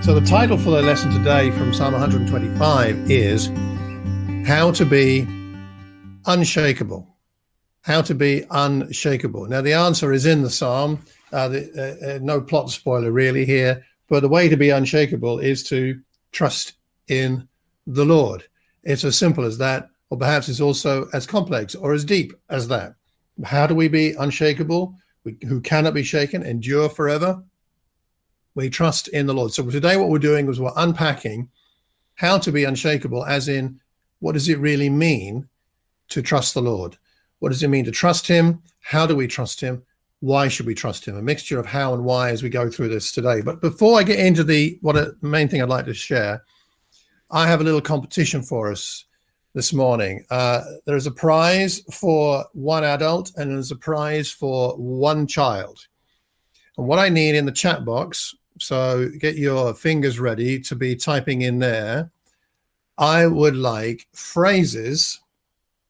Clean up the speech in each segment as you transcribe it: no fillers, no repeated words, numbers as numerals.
So the title for the lesson today from Psalm 125 is How to Be Unshakable. How to be unshakable. Now the answer is in the Psalm. No plot spoiler really here, but the way to be unshakable is to trust in the Lord. It's as simple as that, or perhaps it's also as complex or as deep as that. How do we be unshakable? Who cannot be shaken, endure forever? We trust in the Lord. So today what we're doing is we're unpacking how to be unshakable, as in, what does it really mean to trust the Lord? What does it mean to trust him? How do we trust him? Why should we trust him? A mixture of how and why as we go through this today. But before I get into the main thing I'd like to share, I have a little competition for us this morning. There's a prize for one adult and there's a prize for one child. And what I need in the chat box, so get your fingers ready to be typing in there, I would like phrases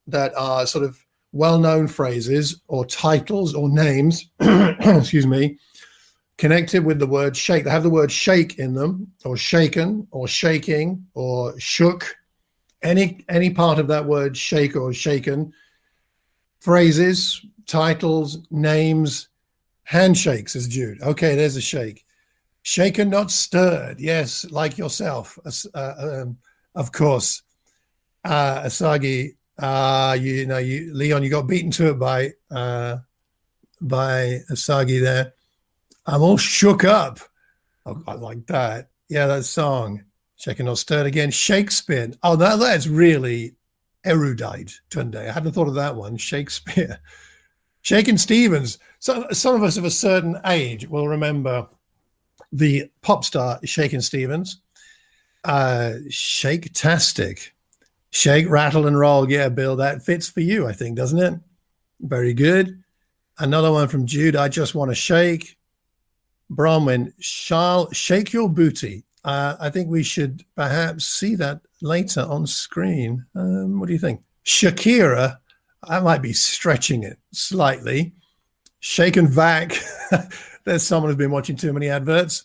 that are sort of well-known phrases or titles or names, excuse me, connected with the word shake. They have the word shake in them, or shaken, or shaking, or shook. Any part of that word shake or shaken. Phrases, titles, names, handshakes is Jude. Okay, there's a shake. Shaken, not stirred. Yes, like yourself, of course. Asagi, Leon, you got beaten to it by Asagi there. I'm all shook up. Oh, I like that. Yeah, that song. Shaken, not stirred again. Shakespeare. Oh, that's really erudite, Tunde. I hadn't thought of that one. Shakespeare. Shaken Stevens. So some of us of a certain age will remember the pop star Shaken Stevens. Shake-tastic. Shake, rattle, and roll. Yeah, Bill, that fits for you, I think, doesn't it? Very good. Another one from Jude. I just want to shake. Bronwyn, shake your booty. I think we should perhaps see that later on screen. What do you think? Shakira, I might be stretching it slightly. Shake and vac. There's someone who's been watching too many adverts.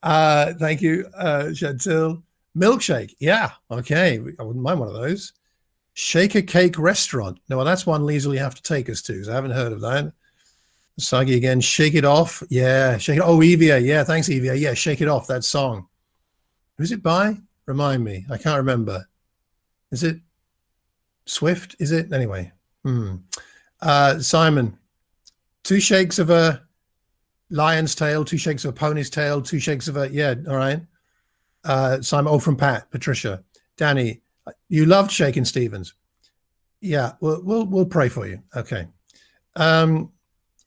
Thank you, Chantil. Milkshake. Yeah, okay. I wouldn't mind one of those. Shake a cake restaurant. No, well, that's one Lisa will have to take us to, so I haven't heard of that. Sagi again. Shake it off. Yeah, shake it. Oh, EVA. Yeah, thanks, EVA. Yeah, shake it off, that song. Who's it by? Remind me. I can't remember. Is it Swift? Is it? Anyway. Simon. 2 shakes of a lion's tail, 2 shakes of a pony's tail, 2 shakes of a, yeah, all right. Simon, oh, from Pat, Patricia. Danny, you loved Shaken Stevens. Yeah, we'll pray for you. Okay.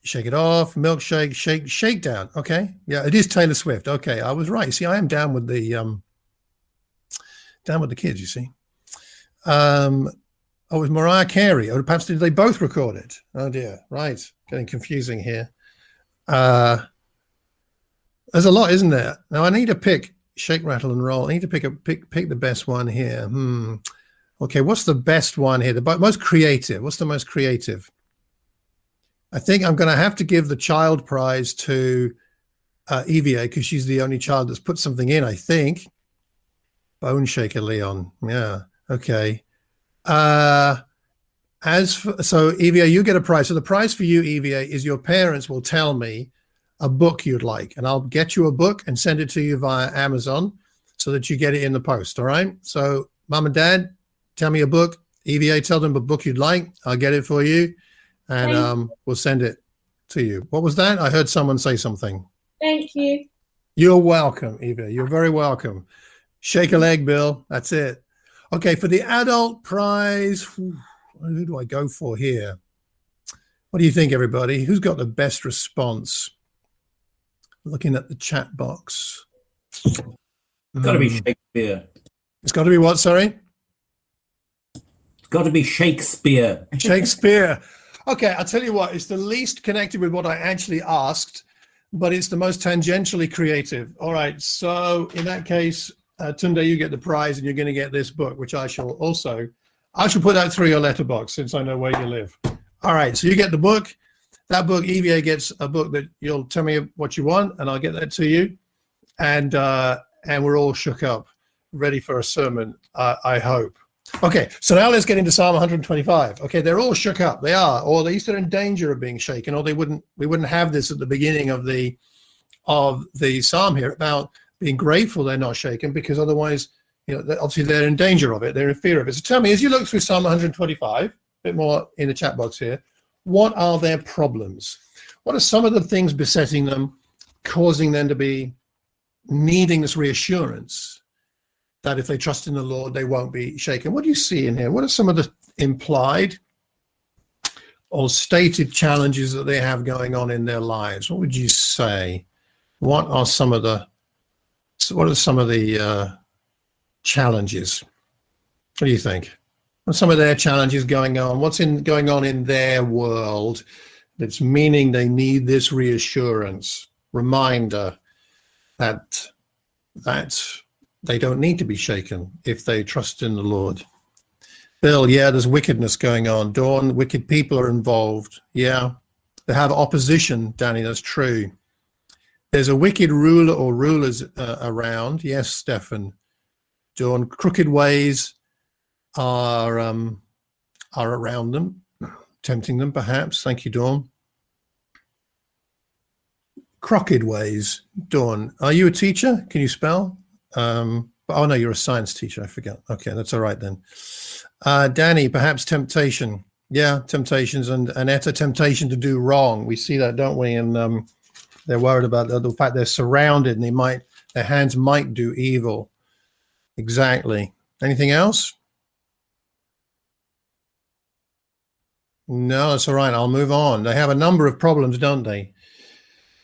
Shake it off, milkshake, shakedown. Okay. Yeah, it is Taylor Swift. Okay, I was right. See, I am down with the kids, you see. Oh, it was Mariah Carey. Or perhaps did they both record it? Oh dear. Right. Getting confusing here. There's a lot, isn't there? Now I need to pick shake, rattle, and roll. I need to pick the best one here. Okay, what's the best one here? The most creative. What's the most creative? I think I'm going to have to give the child prize to EVA because she's the only child that's put something in, I think. Bone shaker, Leon. Yeah. Okay. So EVA, you get a prize. So the prize for you, EVA, is your parents will tell me a book you'd like, and I'll get you a book and send it to you via Amazon so that you get it in the post. All right. So mom and dad, tell me a book. EVA, tell them a book you'd like. I'll get it for you, and we'll send it to you. What was that? I heard someone say something. Thank you. You're welcome, Eva. You're very welcome. Shake a leg, Bill. That's it. Okay, for the adult prize, who do I go for here? What do you think, everybody? Who's got the best response? Looking at the chat box. It's got to be Shakespeare. It's got to be what, sorry? It's got to be Shakespeare. Shakespeare. Okay, I'll tell you what, it's the least connected with what I actually asked, but it's the most tangentially creative. All right, so in that case, Tunde, you get the prize and you're going to get this book, which I shall put that through your letterbox since I know where you live. All right, so you get the book. that book, EVA gets a book that you'll tell me what you want, and I'll get that to you. And we're all shook up, ready for a sermon, I hope. Okay, so now let's get into Psalm 125. Okay, they're all shook up. They are, or at least they're in danger of being shaken, or we wouldn't have this at the beginning of the psalm here about being grateful they're not shaken, because otherwise, obviously they're in danger of it. They're in fear of it. So tell me, as you look through Psalm 125, a bit more in the chat box here, what are their problems? What are some of the things besetting them, causing them to be needing this reassurance that if they trust in the Lord, they won't be shaken? What do you see in here? What are some of the implied or stated challenges that they have going on in their lives? What would you say? What are some of the challenges? What do you think? What are some of their challenges going on? What's going on in their world that's meaning they need this reassurance, reminder that they don't need to be shaken if they trust in the Lord? Bill, yeah, there's wickedness going on. Dawn, wicked people are involved. Yeah, they have opposition, Danny, that's true. There's a wicked ruler or rulers around. Yes, Stefan. Dawn, crooked ways are around them, tempting them perhaps. Thank you, Dawn. Crooked ways. Dawn, are you a teacher? Can you spell? Oh no, you're a science teacher. I forgot. Okay, that's all right then. Danny, perhaps temptation. Yeah, temptations, and Etta, temptation to do wrong. We see that, don't we? And they're worried about the fact they're surrounded and their hands might do evil. Exactly. Anything else? No, that's all right. I'll move on. They have a number of problems, don't they?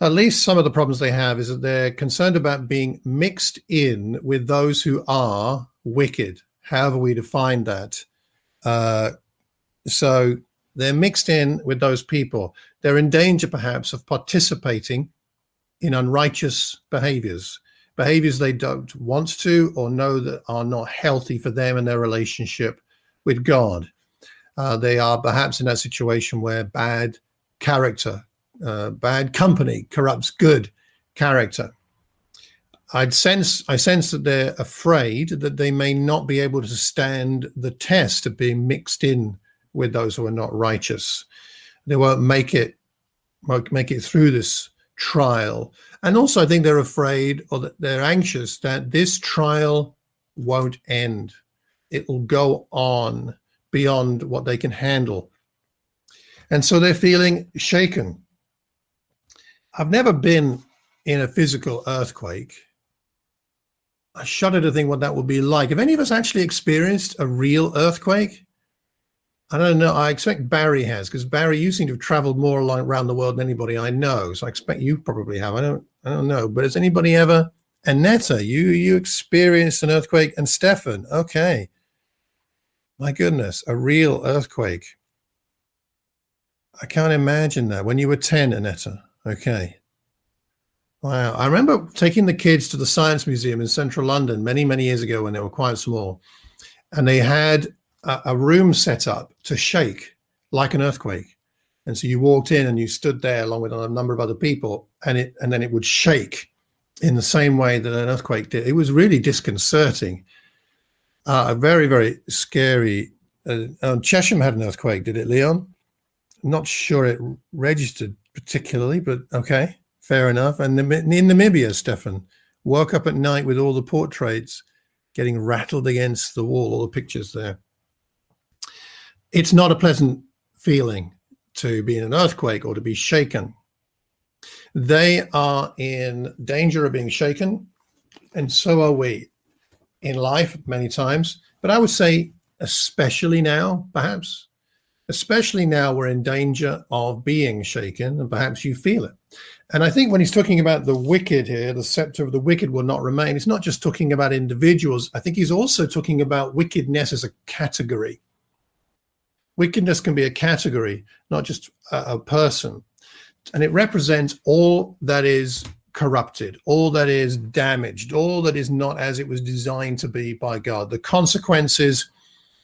At least some of the problems they have is that they're concerned about being mixed in with those who are wicked, however we define that. So they're mixed in with those people. They're in danger, perhaps, of participating in unrighteous behaviors they don't want to or know that are not healthy for them and their relationship with God. They are perhaps in that situation where bad character, bad company corrupts good character. I sense that they're afraid that they may not be able to stand the test of being mixed in with those who are not righteous. They won't make it through this trial. And also I think they're afraid, or that they're anxious, that this trial won't end. It will go on beyond what they can handle. And so they're feeling shaken. I've never been in a physical earthquake. I shudder to think what that would be like. Have any of us actually experienced a real earthquake? I don't know. I expect Barry has, because Barry, you seem to have traveled more around the world than anybody I know. So I expect you probably have. I don't know. But has anybody ever? Annetta, you experienced an earthquake, and Stefan, okay. My goodness, a real earthquake. I can't imagine that. When you were 10, Annetta. Okay. Wow. I remember taking the kids to the Science Museum in central London many, many years ago when they were quite small. And they had a room set up to shake like an earthquake. And so you walked in and you stood there along with a number of other people, and then it would shake in the same way that an earthquake did. It was really disconcerting. Very, very scary. Chesham had an earthquake, did it, Leon? Not sure it registered particularly, but okay, fair enough. And in Namibia, Stefan, woke up at night with all the portraits getting rattled against the wall, all the pictures there. It's not a pleasant feeling to be in an earthquake or to be shaken. They are in danger of being shaken, and so are we in life many times. But I would say especially now, perhaps, especially now we're in danger of being shaken, and perhaps you feel it. And I think when he's talking about the wicked here, the scepter of the wicked will not remain, it's not just talking about individuals. I think he's also talking about wickedness as a category. Wickedness can be a category, not just a person. And it represents all that is corrupted, all that is damaged, all that is not as it was designed to be by God. The consequences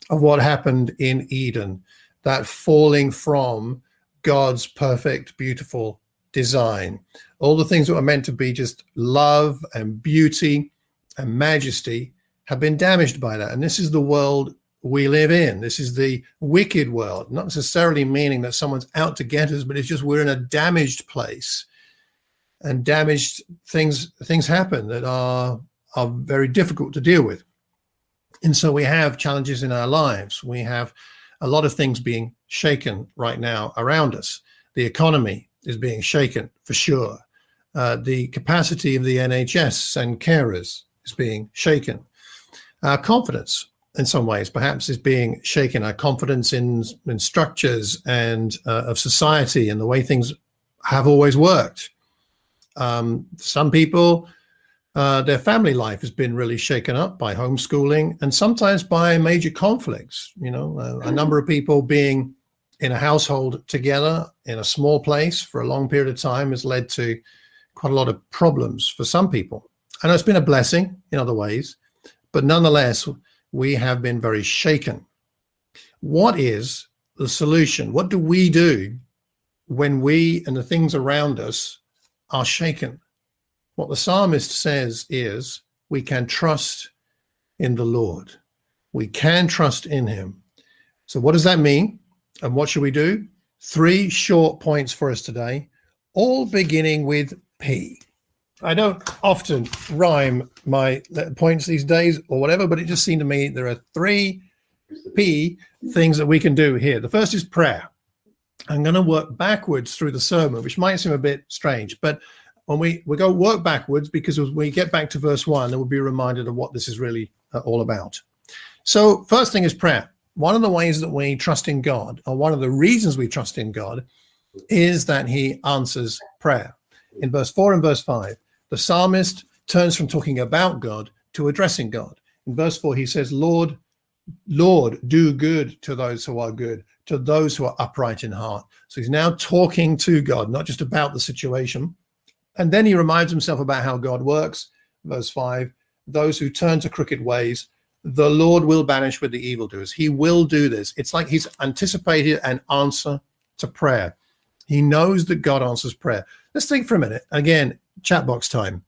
of what happened in Eden, that falling from God's perfect, beautiful design. All the things that were meant to be just love and beauty and majesty have been damaged by that. And this is the world we live in. This is the wicked world, not necessarily meaning that someone's out to get us, but it's just we're in a damaged place, and damaged things happen that are very difficult to deal with. And so we have challenges in our lives. We have a lot of things being shaken right now around us. The economy is being shaken for sure. The capacity of the NHS and carers is being shaken. Our confidence, in some ways, perhaps, is being shaken. Our confidence in structures and of society and the way things have always worked. Some people, their family life has been really shaken up by homeschooling and sometimes by major conflicts. You know, a number of people being in a household together in a small place for a long period of time has led to quite a lot of problems for some people. And it's been a blessing in other ways, but nonetheless, we have been very shaken. What is the solution? What do we do when we and the things around us are shaken? What the psalmist says is we can trust in the Lord. We can trust in him. So what does that mean? And what should we do? 3 short points for us today, all beginning with P. I don't often rhyme my points these days or whatever, but it just seemed to me there are 3 P things that we can do here. The first is prayer. I'm going to work backwards through the sermon, which might seem a bit strange, but when we go work backwards, because as we get back to verse 1, then we'll be reminded of what this is really all about. So first thing is prayer. One of the ways that we trust in God, or one of the reasons we trust in God, is that he answers prayer. In verse 4 and verse 5, the psalmist turns from talking about God to addressing God. In verse 4, he says, Lord, do good to those who are good, to those who are upright in heart. So he's now talking to God, not just about the situation. And then he reminds himself about how God works. Verse 5, those who turn to crooked ways, the Lord will banish with the evildoers. He will do this. It's like he's anticipated an answer to prayer. He knows that God answers prayer. Let's think for a minute. Again, chat box time.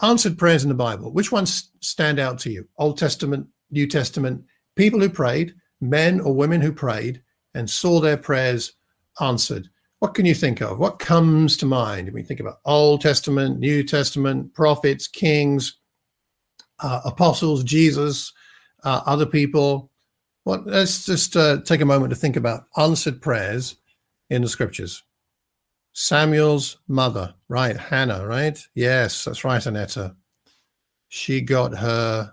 Answered prayers in the Bible. Which ones stand out to you? Old Testament, New Testament, people who prayed, men or women who prayed and saw their prayers answered. What can you think of? What comes to mind when we think about Old Testament, New Testament, prophets, kings, apostles, Jesus, other people? Well, let's just take a moment to think about answered prayers in the scriptures. Samuel's mother, right? Hannah, right? Yes, that's right, Annetta. She got her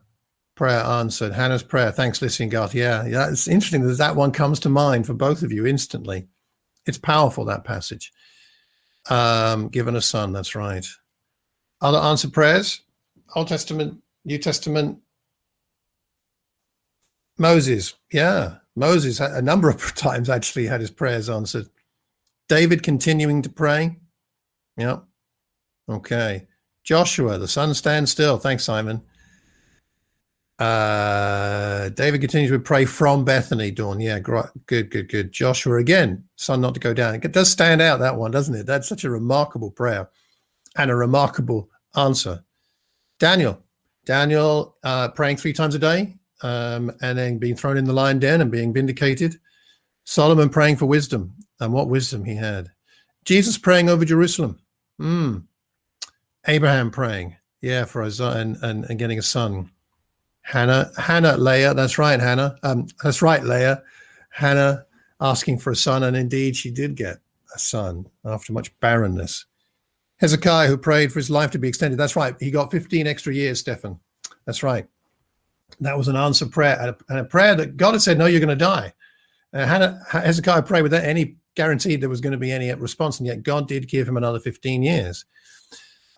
prayer answered. Hannah's prayer. Thanks, listening, Garth. Yeah, it's interesting that that one comes to mind for both of you instantly. It's powerful, that passage. Given a son, that's right. Other answered prayers? Old Testament, New Testament. Moses, yeah. Moses a number of times actually had his prayers answered. David continuing to pray. Yeah. Okay. Joshua, the sun stands still. Thanks, Simon. David continues to pray from Bethany, Dawn. Yeah, good. Joshua again, sun not to go down. It does stand out, that one, doesn't it? That's such a remarkable prayer and a remarkable answer. Daniel praying 3 times a day, and then being thrown in the lion den and being vindicated. Solomon praying for wisdom, and what wisdom he had. Jesus praying over Jerusalem. Abraham praying, yeah, for Isaiah and getting a son. Hannah, Leah, that's right, Hannah. That's right, Leah. Hannah asking for a son, and indeed she did get a son after much barrenness. Hezekiah, who prayed for his life to be extended. That's right. He got 15 extra years, Stephen. That's right. That was an answered prayer, and a prayer that God had said, no, you're going to die. Hezekiah prayed without any guarantee there was going to be any response, and yet God did give him another 15 years.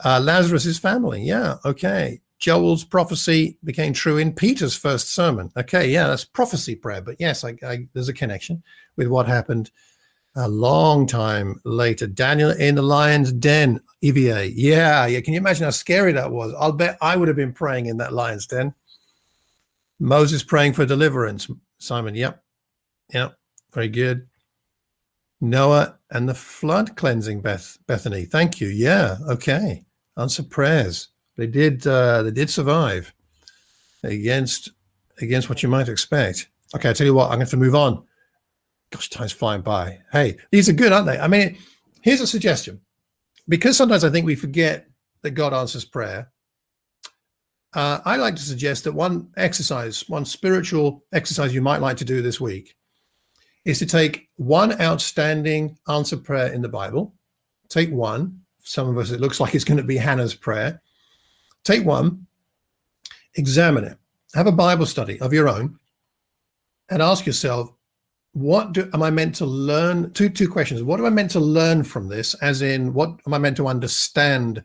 Lazarus's family. Yeah. Okay. Joel's prophecy became true in Peter's first sermon. Okay. Yeah. That's prophecy prayer, but yes, there's a connection with what happened a long time later. Daniel in the lion's den, EVA. Yeah. Can you imagine how scary that was? I'll bet I would have been praying in that lion's den. Moses praying for deliverance. Simon. Yep. Very good. Noah and the flood cleansing, Bethany. Thank you. Yeah. Okay. Answered prayers. They did survive against what you might expect. Okay, I tell you what, I'm going to have to move on. Gosh, time's flying by. Hey, these are good, aren't they? I mean, here's a suggestion. Because sometimes I think we forget that God answers prayer, I like to suggest that one spiritual exercise you might like to do this week is to take one outstanding answered prayer in the Bible. Take one. For some of us, it looks like it's going to be Hannah's prayer. Take one, examine it, have a Bible study of your own, and ask yourself, am I meant to learn? Two questions. What am I meant to learn from this? As in, what am I meant to understand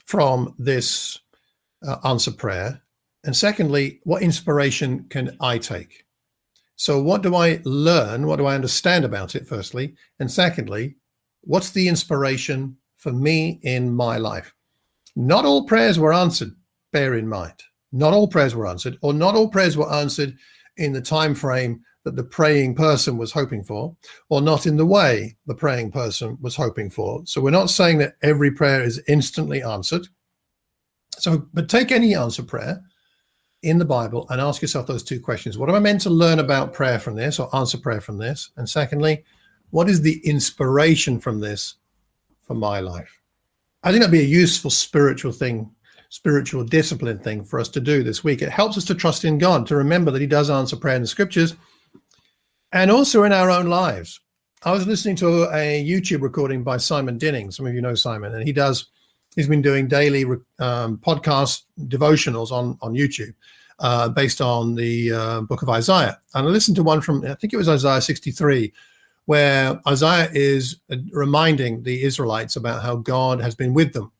from this answer prayer? And secondly, what inspiration can I take? So what do I learn? What do I understand about it, firstly? And secondly, what's the inspiration for me in my life? Not all prayers were answered, bear in mind. Not all prayers were answered, or not all prayers were answered in the time frame that the praying person was hoping for, or not in the way the praying person was hoping for. So we're not saying that every prayer is instantly answered. But take any answer prayer in the Bible and ask yourself those two questions. What am I meant to learn about prayer from this, or answer prayer from this? And secondly, what is the inspiration from this for my life? I think that'd be a useful spiritual discipline thing for us to do this week. It helps us to trust in God, to remember that he does answer prayer in the scriptures and also in our own lives. I was listening to a YouTube recording by Simon Dinning. Some of you know Simon, and he's been doing daily podcast devotionals on YouTube based on the book of Isaiah. And I listened to one from, I think it was Isaiah 63, where Isaiah is reminding the Israelites about how God has been with them,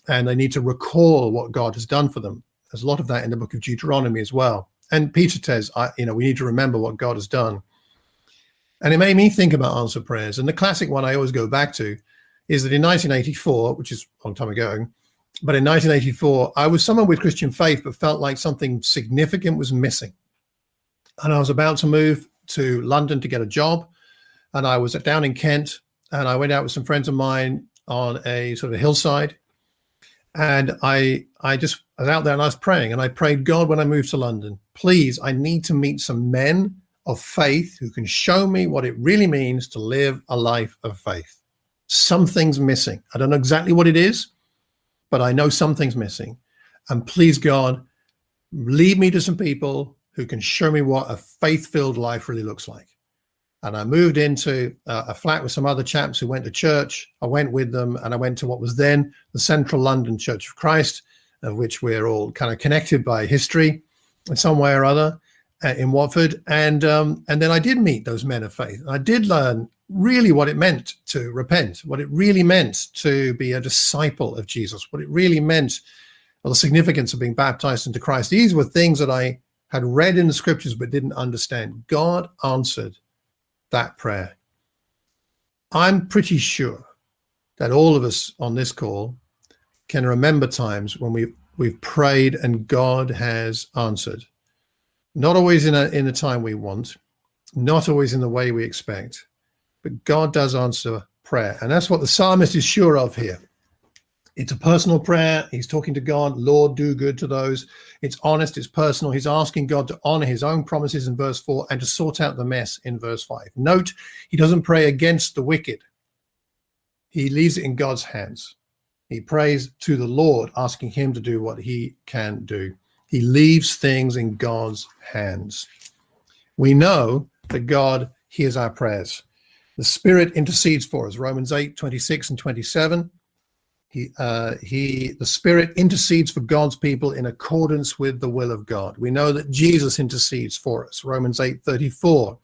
and they need to recall what God has done for them. There's a lot of that in the book of Deuteronomy as well. And Peter says, we need to remember what God has done. And it made me think about answered prayers. And the classic one I always go back to is that in 1984, which is a long time ago, but in 1984, I was someone with Christian faith, but felt like something significant was missing. And I was about to move to London to get a job. And I was down in Kent, and I went out with some friends of mine on a sort of hillside. And I was out there and I was praying, and I prayed, God, when I move to London, please, I need to meet some men of faith who can show me what it really means to live a life of faith. Something's missing. I don't know exactly what it is, but I know something's missing. And please, God, lead me to some people who can show me what a faith-filled life really looks like. And I moved into a flat with some other chaps who went to church. I went with them, and I went to what was then the Central London Church of Christ, of which we're all kind of connected by history in some way or other, in Watford. And then I did meet those men of faith. I did learn really what it meant to repent, what it really meant to be a disciple of Jesus, what it really meant, well, the significance of being baptized into Christ. These were things that I had read in the scriptures but didn't understand. God answered that prayer. I'm pretty sure that all of us on this call can remember times when we've prayed and God has answered. Not always in the time we want, not always in the way we expect, but God does answer prayer. And that's what the psalmist is sure of here. It's a personal prayer. He's talking to God, Lord, do good to those. It's honest, it's personal. He's asking God to honor his own promises in verse 4 and to sort out the mess in verse 5. Note, he doesn't pray against the wicked. He leaves it in God's hands. He prays to the Lord, asking him to do what he can do. He leaves things in God's hands. We know that God hears our prayers. The Spirit intercedes for us. Romans 8:26 and 27. The Spirit intercedes for God's people in accordance with the will of God. We know that Jesus intercedes for us. Romans 8:34.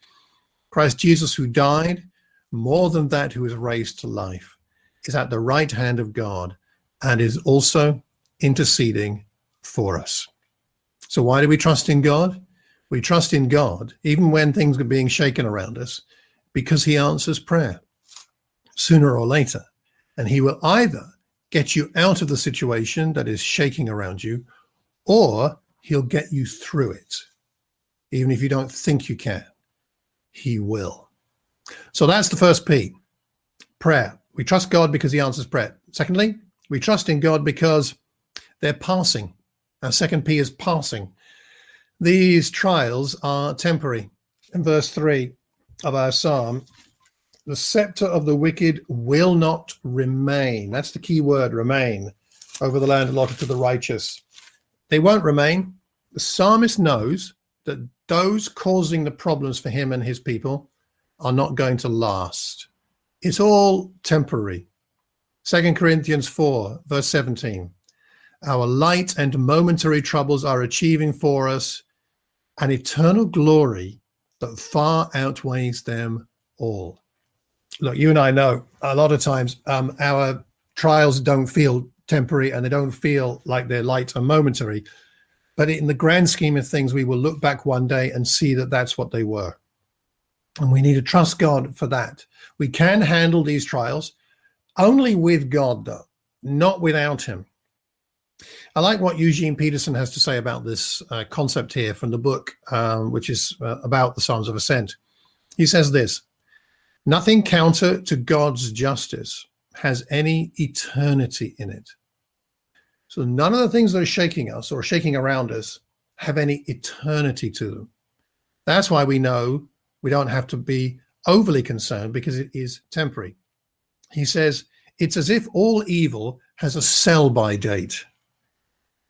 Christ Jesus, who died, more than that, who is raised to life, is at the right hand of God and is also interceding for us. So why do we trust in God? We trust in God even when things are being shaken around us, because he answers prayer sooner or later. And he will either get you out of the situation that is shaking around you, or he'll get you through it. Even if you don't think you can, he will. So that's the first P, prayer. We trust God because he answers prayer. Secondly, we trust in God because they're passing. Our second P is passing. These trials are temporary. In verse 3 of our psalm, the scepter of the wicked will not remain. That's the key word, remain, over the land allotted to the righteous. They won't remain. The psalmist knows that those causing the problems for him and his people are not going to last. It's all temporary. 2 Corinthians 4, verse 17. Our light and momentary troubles are achieving for us an eternal glory that far outweighs them all. Look, you and I know a lot of times our trials don't feel temporary and they don't feel like they're light and momentary. But in the grand scheme of things, we will look back one day and see that that's what they were. And we need to trust God for that. We can handle these trials only with God, though, not without him. I like what Eugene Peterson has to say about this concept here from the book, which is about the Psalms of Ascent. He says this: nothing counter to God's justice has any eternity in it. So none of the things that are shaking us or shaking around us have any eternity to them. That's why we know we don't have to be overly concerned, because it is temporary. He says, it's as if all evil has a sell-by date.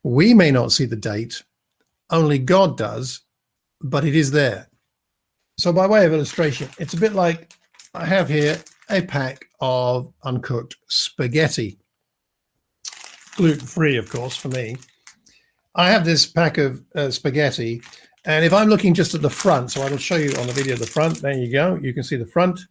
We may not see the date, only God does, but it is there. So by way of illustration, it's a bit like I have here a pack of uncooked spaghetti. Gluten-free, of course, for me. I have this pack of spaghetti, and if I'm looking just at the front, so I will show you on the video the front, there you go, you can see the front.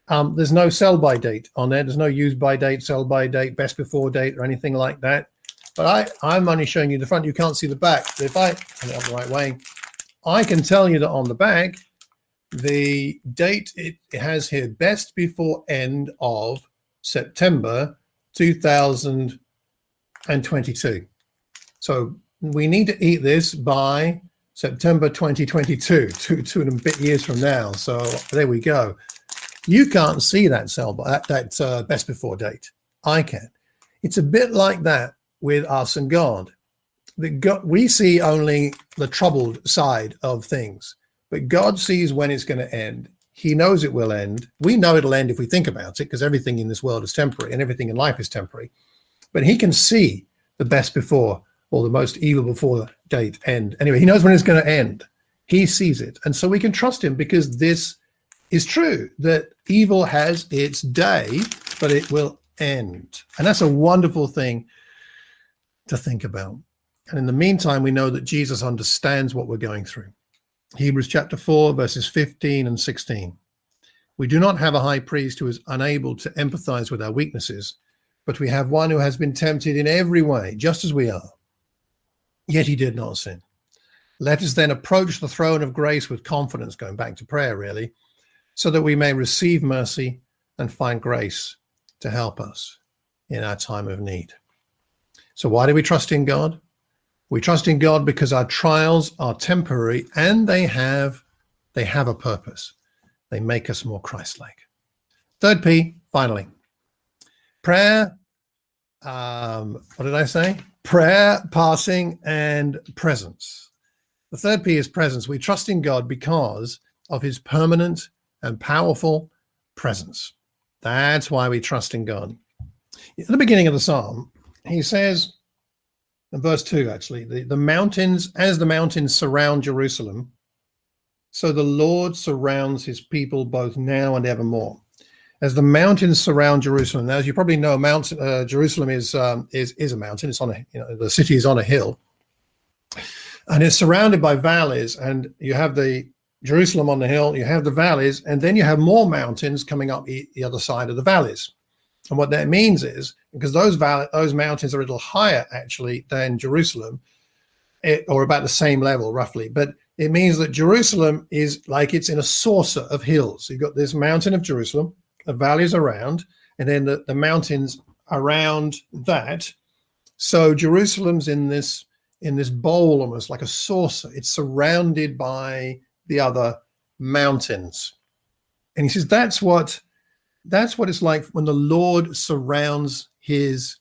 There's no sell-by date on there. There's no use-by date, sell-by date, best before date, or anything like that. But I'm only showing you the front. You can't see the back. So if I turn it up the right way, I can tell you that on the back, the date it has here, best before end of September 2022. So we need to eat this by September 2022, two and a bit years from now. So there we go. You can't see that that best before date. I can. It's a bit like that with us and God. We see only the troubled side of things, but God sees when it's going to end. He knows it will end. We know it'll end if we think about it, because everything in this world is temporary and everything in life is temporary. But he can see the best before or the most evil before date end. Anyway, he knows when it's going to end. He sees it. And so we can trust him, because this is true, that evil has its day, but it will end. And that's a wonderful thing to think about. And in the meantime, we know that Jesus understands what we're going through. Hebrews chapter 4, verses 15 and 16. We do not have a high priest who is unable to empathize with our weaknesses, but we have one who has been tempted in every way, just as we are, yet he did not sin. Let us then approach the throne of grace with confidence, going back to prayer really, so that we may receive mercy and find grace to help us in our time of need. So why do we trust in God? We trust in God because our trials are temporary and they have a purpose. They make us more Christ-like. Third P, finally. Prayer, what did I say? Prayer, passing, and presence. The third P is presence. We trust in God because of his permanent and powerful presence. That's why we trust in God. At the beginning of the psalm, he says, in verse 2 actually, the mountains, as the mountains surround Jerusalem, so the Lord surrounds his people both now and evermore. As the mountains surround Jerusalem. Now, as you probably know, Jerusalem is a mountain. It's on a, the city is on a hill, and it's surrounded by valleys. And you have the Jerusalem on the hill, you have the valleys, and then you have more mountains coming up the other side of the valleys. And what that means is, because those mountains are a little higher actually than Jerusalem, or about the same level roughly, but it means that Jerusalem is like it's in a saucer of hills. So you've got this mountain of Jerusalem, the valleys around, and then the mountains around that. So Jerusalem's in this bowl, almost like a saucer. It's surrounded by the other mountains. And he says, that's what it's like when the Lord surrounds his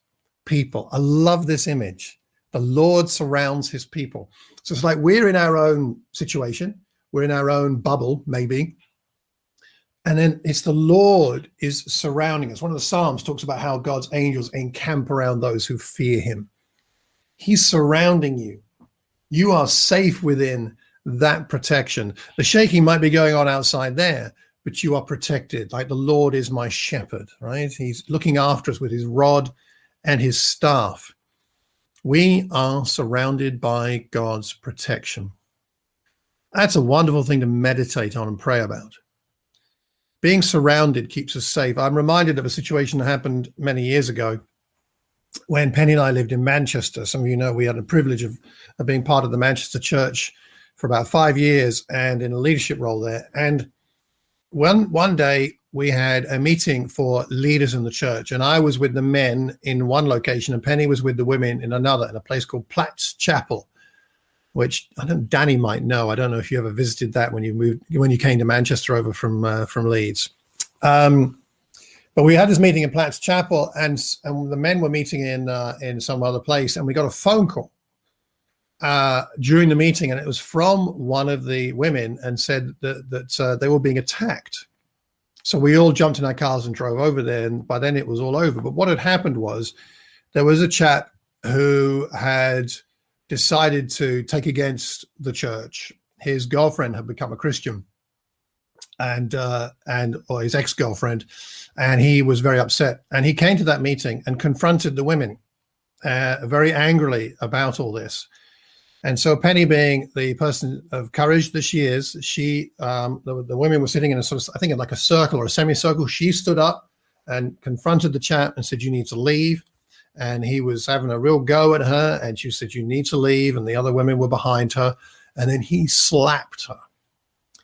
people. I love this image. The Lord surrounds his people. So it's like we're in our own situation. We're in our own bubble, maybe. And then it's the Lord is surrounding us. One of the Psalms talks about how God's angels encamp around those who fear him. He's surrounding you. You are safe within that protection. The shaking might be going on outside there, but you are protected. Like the Lord is my shepherd, right? He's looking after us with his rod and his staff. We are surrounded by God's protection. That's a wonderful thing to meditate on and pray about. Being surrounded keeps us safe. I'm reminded of a situation that happened many years ago when Penny and I lived in Manchester. Some of you know we had the privilege of being part of the Manchester church for about 5 years and in a leadership role there. And one day we had a meeting for leaders in the church, and I was with the men in one location and Penny was with the women in another, in a place called Platt's Chapel, which I don't, Danny might know. I don't know if you ever visited that when you came to Manchester over from Leeds. But we had this meeting in Platt's Chapel, and the men were meeting in some other place, and we got a phone call during the meeting, and it was from one of the women, and said that they were being attacked. So we all jumped in our cars and drove over there, and by then it was all over. But what had happened was there was a chap who had decided to take against the church. His girlfriend had become a Christian, or his ex-girlfriend, and he was very upset. And he came to that meeting and confronted the women very angrily about all this. And so Penny, being the person of courage that she is, the women were sitting in a sort of, I think, in like a circle or a semicircle. She stood up and confronted the chap and said, "You need to leave." And he was having a real go at her, and she said, "You need to leave." And the other women were behind her. And then he slapped her.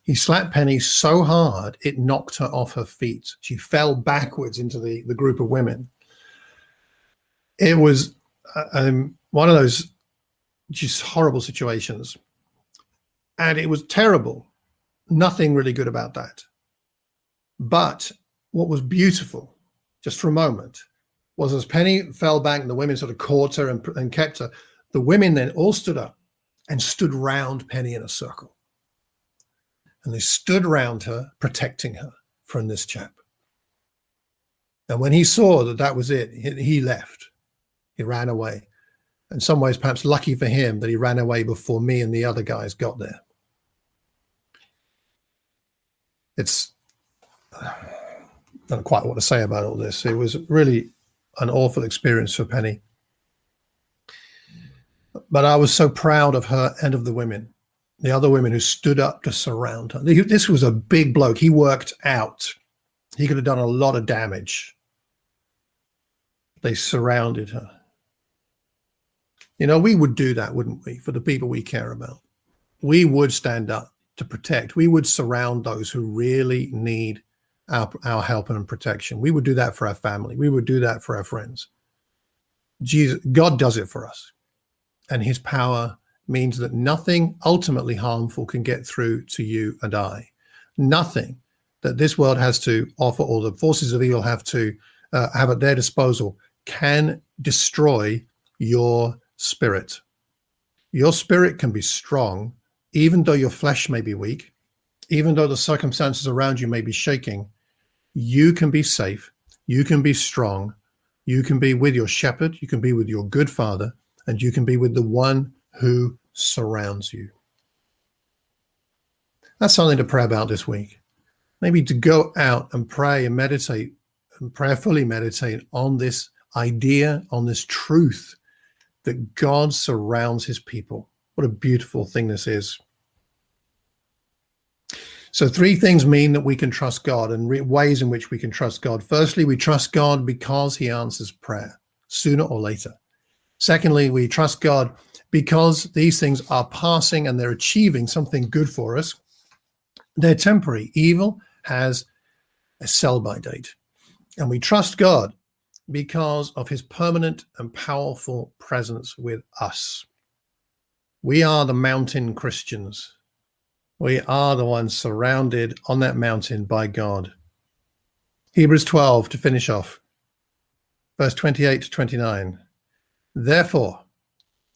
He slapped Penny so hard, it knocked her off her feet. She fell backwards into the group of women. It was one of those just horrible situations. And it was terrible. Nothing really good about that. But what was beautiful, just for a moment, was as Penny fell back and the women sort of caught her and kept her, the women then all stood up and stood round Penny in a circle. And they stood around her, protecting her from this chap. And when he saw that that was it, he left. He ran away. In some ways, perhaps lucky for him that he ran away before me and the other guys got there. I don't know quite what to say about all this. It was really an awful experience for Penny. But I was so proud of her and of the women, the other women who stood up to surround her. This was a big bloke. He worked out. He could have done a lot of damage. They surrounded her. You know, we would do that, wouldn't we, for the people we care about? We would stand up to protect. We would surround those who really need our help and protection. We would do that for our family. We would do that for our friends. God does it for us. And his power means that nothing ultimately harmful can get through to you and I. Nothing that this world has to offer or the forces of evil have to have at their disposal can destroy your spirit. Your spirit can be strong, even though your flesh may be weak, even though the circumstances around you may be shaking. You can be safe. You can be strong. You can be with your shepherd. You can be with your good father, and you can be with the one who surrounds you. That's something to pray about this week. Maybe to go out and pray and meditate and prayerfully meditate on this idea, on this truth that God surrounds his people. What a beautiful thing this is. So 3 things mean that we can trust God, and ways in which we can trust God. Firstly, we trust God because he answers prayer sooner or later. Secondly, we trust God because these things are passing and they're achieving something good for us. They're temporary. Evil has a sell-by date. And we trust God because of his permanent and powerful presence with us. We are the mountain Christians. We are the ones surrounded on that mountain by God. Hebrews 12 to finish off, verse 28 to 29. Therefore,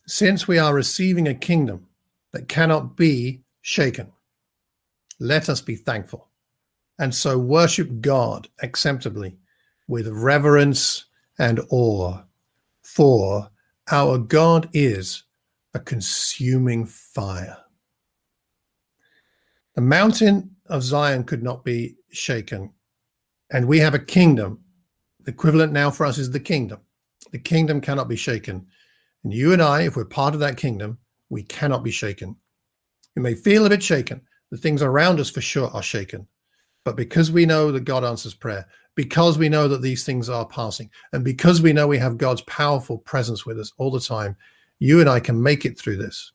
since we are receiving a kingdom that cannot be shaken, let us be thankful and so worship God acceptably with reverence and awe. For our God is a consuming fire. The mountain of Zion could not be shaken. And we have a kingdom. The equivalent now for us is the kingdom. The kingdom cannot be shaken. And you and I, if we're part of that kingdom, we cannot be shaken. You may feel a bit shaken. The things around us for sure are shaken. But because we know that God answers prayer, because we know that these things are passing, and because we know we have God's powerful presence with us all the time, you and I can make it through this.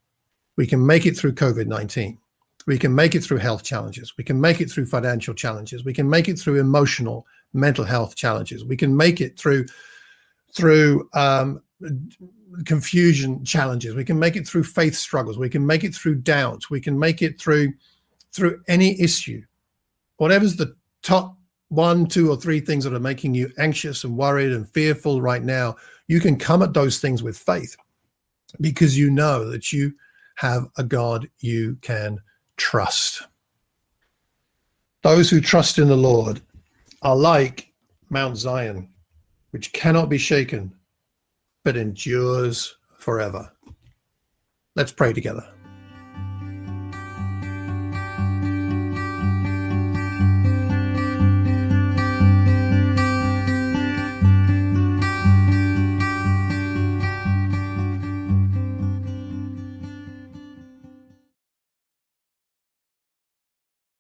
We can make it through COVID-19. We can make it through health challenges. We can make it through financial challenges. We can make it through emotional, mental health challenges. We can make it through confusion challenges. We can make it through faith struggles. We can make it through doubts. We can make it through any issue. Whatever's the top 1, 2, or 3 things that are making you anxious and worried and fearful right now, you can come at those things with faith because you know that you have a God you can trust. Those who trust in the Lord are like Mount Zion, which cannot be shaken, but endures forever. Let's pray together.